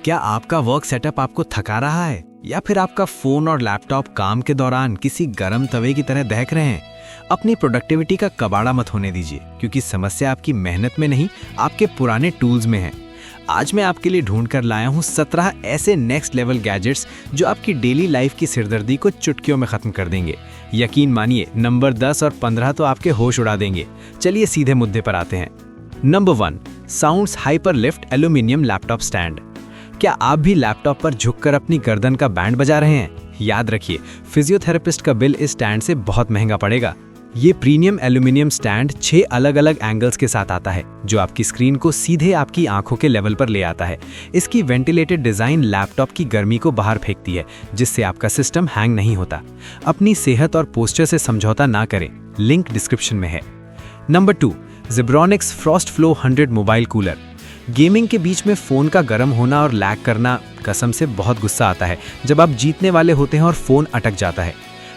क्या आपका work setup आपको थका रहा है या फिर आपका फोन और लैपटॉप काम के दौरान किसी गर्म तवे की तरह दहक रहे हैं? अपनी प्रोडक्टिविटी का कबाड़ा मत होने दीजिए, क्योंकि समस्या आपकी मेहनत में नहीं, आपके पुराने टूल्स में है। आज मैं आपके लिए ढूंढ कर लाया हूँ 17 ऐसे नेक्स्ट लेवल गैजेट्स जो आपकी डेली लाइफ की सिरदर्दी को चुटकियों में खत्म कर देंगे। यकीन मानिए, नंबर 10 और 15 तो आपके होश उड़ा देंगे। चलिए सीधे मुद्दे पर आते हैं। Number 1, sounds hyper lift aluminium laptop stand. क्या आप भी लैपटॉप पर झुककर अपनी गर्दन का बैंड बजा रहे हैं? याद रखिए, फिजियोथेरेपिस्ट का बिल इस स्टैंड से बहुत महंगा पड़ेगा। ये प्रीमियम एल्यूमिनियम स्टैंड 6 अलग अलग एंगल्स के साथ आता है, जो आपकी स्क्रीन को सीधे आपकी आंखों के लेवल पर ले आता है। इसकी वेंटिलेटेड डिजाइन लैपटॉप की गर्मी को बाहर फेंकती है, जिससे आपका सिस्टम हैंग नहीं होता। अपनी सेहत और पोस्चर से समझौता ना करें, लिंक डिस्क्रिप्शन में है। Number 2, Zebronics frost flow 100 mobile cooler. Gaming के बीच में फ़ोन का गर्म होना और लैग करना, कसम से बहुत गुस्सा आता है जब आप जीतने वाले होते हैं और फ़ोन अटक जाता है।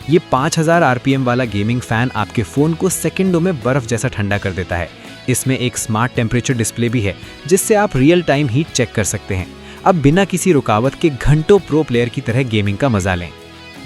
ये 5000 आरपीएम वाला गेमिंग फ़ैन आपके फ़ोन को सेकंडों में बर्फ़ जैसा ठंडा कर देता है। इसमें एक स्मार्ट टेम्परेचर डिस्प्ले भी है, जिससे आप रियल टाइम हीट चेक कर सकते हैं। अब बिना किसी रुकावट के घंटों प्रो प्लेयर की तरह गेमिंग का मजा लें।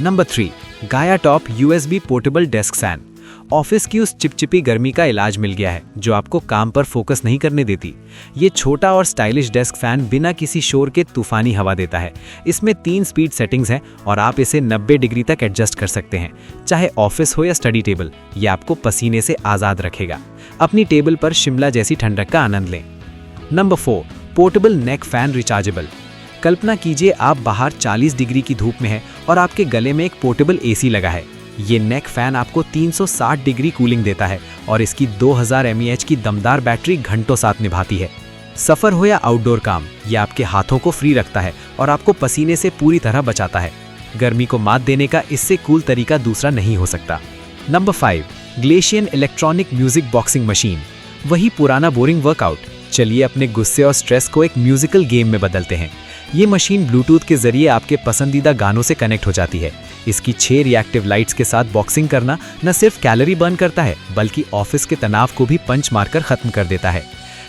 नंबर 3, गाया top USB portable desk fan. Office की उस चिपचिपी गर्मी का इलाज मिल गया है जो आपको काम पर फोकस नहीं करने देती। ये छोटा और स्टाइलिश डेस्क फैन बिना किसी शोर के तूफानी हवा देता है। इसमें 3 स्पीड सेटिंग्स हैं और आप इसे 90 डिग्री तक एडजस्ट कर सकते हैं। चाहे ऑफिस हो या स्टडी टेबल, ये आपको पसीने से आज़ाद रखेगा। अपनी टेबल पर शिमला जैसी ठंडक का आनंद लें। नंबर 4, पोर्टेबल नेक फैन रिचार्जेबल। कल्पना कीजिए आप बाहर 40 डिग्री की धूप में हैं और आपके गले में एक पोर्टेबल एसी लगा है। ये नेक फैन आपको 360 डिग्री कूलिंग देता है और इसकी 2000 mAh की दमदार बैटरी घंटों साथ निभाती है। सफ़र हो या आउटडोर काम, ये आपके हाथों को फ्री रखता है और आपको पसीने से पूरी तरह बचाता है। गर्मी को मात देने का इससे कूल तरीका दूसरा नहीं हो सकता। नंबर 5, ग्लेशियन इलेक्ट्रॉनिक म्यूजिक बॉक्सिंग मशीन। वही पुराना बोरिंग वर्कआउट, चलिए अपने गुस्से और स्ट्रेस को एक म्यूजिकल गेम में बदलते हैं। ये मशीन ब्लूटूथ के जरिए आपके पसंदीदा गानों से कनेक्ट हो जाती है। इसकी 6 रिएक्टिव लाइट्स के साथ बॉक्सिंग करना न सिर्फ कैलोरी बर्न करता है, बल्कि ऑफिस के तनाव को भी पंच मारकर खत्म कर देता है।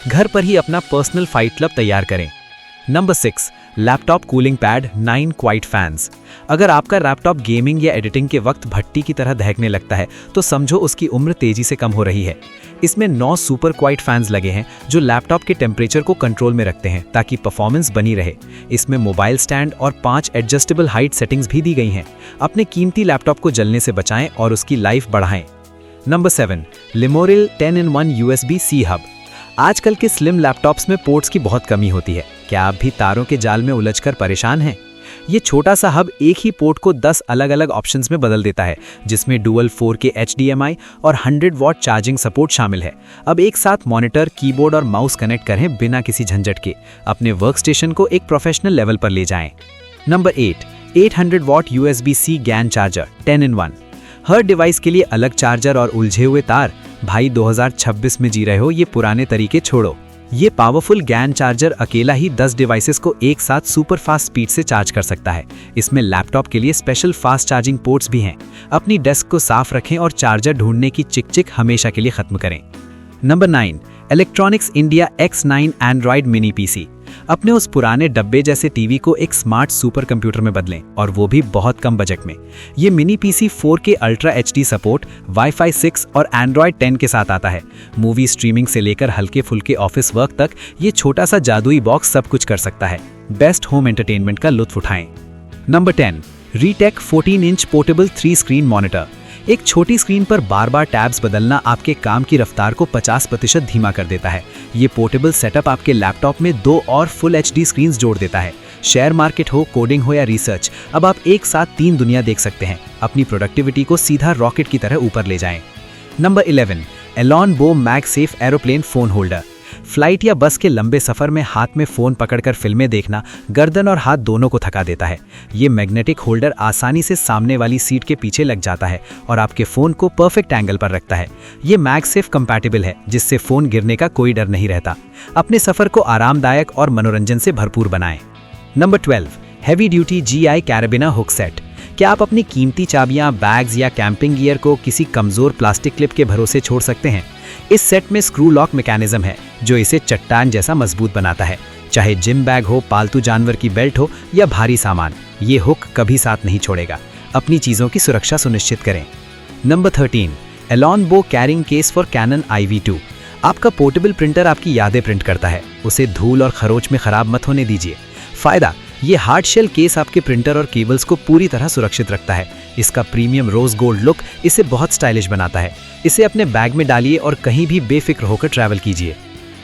घर पर ही अपना पर्सनल फाइट क्लब तैयार करें। Number 6, laptop cooling pad 9 quite fans. अगर आपका लैपटॉप गेमिंग या एडिटिंग के वक्त भट्टी की तरह दहकने लगता है, तो समझो उसकी उम्र तेजी से कम हो रही है। इसमें 9 सुपर क्वाइट फैंस लगे हैं जो लैपटॉप के टेम्परेचर को कंट्रोल में रखते हैं ताकि परफॉर्मेंस बनी रहे। इसमें मोबाइल स्टैंड और 5 एडजस्टेबल हाइट सेटिंग्स भी दी गई हैं। अपने कीमती लैपटॉप को जलने से बचाएं और उसकी लाइफ बढ़ाएं। Number 7, लिमोरिल 10-in-1 USB-C hub. आजकल के स्लिम लैपटॉप्स में पोर्ट्स की बहुत कमी होती है। क्या आप भी तारों के जाल में उलझकर परेशान हैं? ये छोटा सा हब एक ही पोर्ट को 10 अलग अलग ऑप्शंस में बदल देता है, जिसमें डुअल 4K HDMI और 100 वॉट चार्जिंग सपोर्ट शामिल है। अब एक साथ मॉनिटर, कीबोर्ड और माउस कनेक्ट करें बिना किसी झंझट के। अपने वर्कस्टेशन को एक प्रोफेशनल लेवल पर ले जाएं। Number 8, 800 what USB-C GAN charger 10-in-1। Her device के लिए अलग चार्जर और उलझे हुए तार? भाई 2026 में जी रहे हो, ये पुराने तरीके छोड़ो। ये पावरफुल GAN चार्जर अकेला ही 10 डिवाइसेस को एक साथ सुपर फास्ट स्पीड से चार्ज कर सकता है। इसमें लैपटॉप के लिए स्पेशल फास्ट चार्जिंग पोर्ट्स भी हैं। अपनी डेस्क को साफ रखें और चार्जर ढूंढने की चिक हमेशा के लिए खत्म करें। Number 9, electronics India X9 Android mini PC। अपने उस पुराने डब्बे जैसे टीवी को एक स्मार्ट सुपर कंप्यूटर में बदलें, और वो भी बहुत कम बजट में। ये mini PC 4K ultra HD support, Wi-Fi 6 और Android 10 के साथ आता है। मूवी स्ट्रीमिंग से लेकर हल्के फुल्के ऑफिस वर्क तक ये छोटा सा जादुई बॉक्स सब कुछ कर सकता है। बेस्ट होम एंटरटेनमेंट का लुत्फ उठाएं। Number 10, retake 14 inch portable 3 screen monitor. एक छोटी स्क्रीन पर बार बार टैब्स बदलना आपके काम की रफ्तार को 50% धीमा कर देता है। ये पोर्टेबल सेटअप आपके लैपटॉप में 2 और फुल HD स्क्रीन्स जोड़ देता है। शेयर मार्केट हो, कोडिंग हो या रिसर्च, अब आप एक साथ 3 दुनिया देख सकते हैं। अपनी प्रोडक्टिविटी को सीधा रॉकेट की तरह ऊपर ले जाएं। नंबर 11, एलॉन बो MagSafe aeroplane phone holder. Flight या बस के लंबे सफ़र में हाथ में फ़ोन पकड़कर फिल्में देखना गर्दन और हाथ दोनों को थका देता है। ये मैग्नेटिक होल्डर आसानी से सामने वाली सीट के पीछे लग जाता है और आपके फ़ोन को परफेक्ट एंगल पर रखता है। ये मैगसेफ कंपैटिबल है, जिससे फ़ोन गिरने का कोई डर नहीं रहता। अपने सफ़र को आरामदायक और मनोरंजन से भरपूर बनाएं। Number 12, heavy duty GI carabiner hook set. क्या आप अपनी कीमती चाबियां, बैग्स या कैंपिंग गियर को किसी कमज़ोर प्लास्टिक क्लिप के भरोसे छोड़ सकते हैं? इस सेट में स्क्रू लॉक मैकेनिज्म है जो इसे चट्टान जैसा मजबूत बनाता है। चाहे जिम बैग हो, पालतू जानवर की बेल्ट हो या भारी सामान, ये हुक कभी साथ नहीं छोड़ेगा। अपनी चीज़ों की सुरक्षा सुनिश्चित करें। नंबर 13, एलॉन बो carrying case for Canon IV2। आपका पोर्टेबल प्रिंटर आपकी यादें प्रिंट करता है, उसे धूल और खरोच में खराब मत होने दीजिए। फायदा, ये हार्ड शेल केस आपके प्रिंटर और केबल्स को पूरी तरह सुरक्षित रखता है। इसका प्रीमियम रोज गोल्ड लुक इसे बहुत स्टाइलिश बनाता है। इसे अपने बैग में डालिए और कहीं भी बेफिक्र होकर ट्रैवल कीजिए।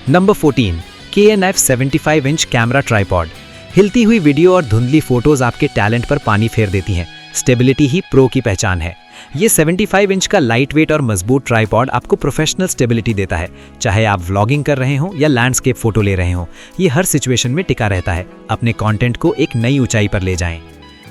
Number 14, KNF 75 inch camera tripod. हिलती हुई वीडियो और धुंधली फोटोज आपके टैलेंट पर पानी फेर देती हैं। स्टेबिलिटी ही प्रो की पहचान है। ये 75 इंच का लाइट वेट और मजबूत ट्राइपॉड आपको प्रोफेशनल स्टेबिलिटी देता है। चाहे आप व्लॉगिंग कर रहे हो या लैंडस्केप फोटो ले रहे हो, ये हर सिचुएशन में टिका रहता है। अपने कंटेंट को एक नई ऊंचाई पर ले जाएं।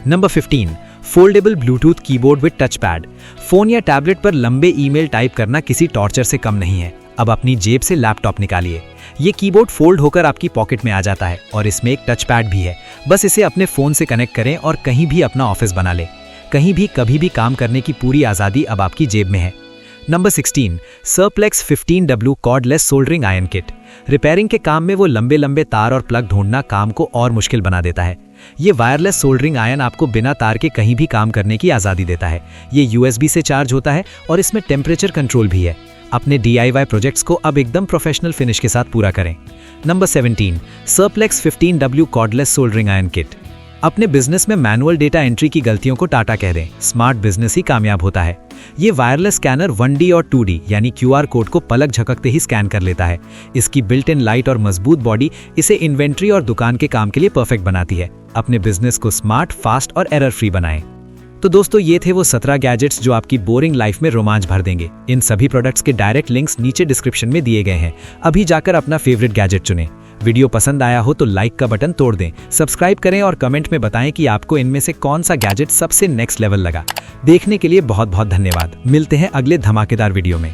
Number 15, foldable Bluetooth keyboard with touch pad. Phone या टैबलेट पर लंबे ईमेल टाइप करना किसी टॉर्चर से कम नहीं है। अब अपनी जेब से लैपटॉप निकालिए। ये कीबोर्ड फोल्ड होकर आपकी पॉकेट में आ जाता है और इसमें एक टच पैड भी है। बस इसे अपने फोन से कनेक्ट करें और कहीं भी अपना ऑफिस बना लें। कहीं भी कभी भी काम करने की पूरी आज़ादी अब आपकी जेब में है। Number 16, सरप्लेक्स 15W cordless soldering iron kit. Repairing के काम में वो लंबे लंबे तार और प्लग ढूंढना काम को और मुश्किल बना देता है। ये वायरलेस सोल्डरिंग आयरन आपको बिना तार के कहीं भी काम करने की आज़ादी देता है। ये USB से चार्ज होता है और इसमें टेम्परेचर कंट्रोल भी है। अपने DIY प्रोजेक्ट्स को अब एकदम प्रोफेशनल फिनिश के साथ पूरा करें। Number 17, सरप्लेक्स 15W cordless soldering iron kit. अपने बिजनेस में मैनुअल डेटा एंट्री की गलतियों को टाटा कह दें। स्मार्ट बिजनेस ही कामयाब होता है। ये वायरलेस स्कैनर 1D और 2D यानी QR कोड को पलक झपकते ही स्कैन कर लेता है। इसकी बिल्ट इन लाइट और मजबूत बॉडी इसे इन्वेंट्री और दुकान के काम के लिए परफेक्ट बनाती है। अपने बिजनेस को स्मार्ट, फास्ट और एरर फ्री बनाएं। तो दोस्तों, ये थे वो 17 गैजेट्स जो आपकी बोरिंग लाइफ में रोमांच भर देंगे। इन सभी प्रोडक्ट्स के डायरेक्ट लिंक्स नीचे डिस्क्रिप्शन में दिए गए हैं। अभी जाकर अपना फेवरेट गैजेट चुनें। वीडियो पसंद आया हो तो लाइक का बटन तोड़ दें, सब्सक्राइब करें और कमेंट में बताएं कि आपको इनमें से कौन सा गैजेट सबसे नेक्स्ट लेवल लगा। देखने के लिए बहुत बहुत धन्यवाद। मिलते हैं अगले धमाकेदार वीडियो में।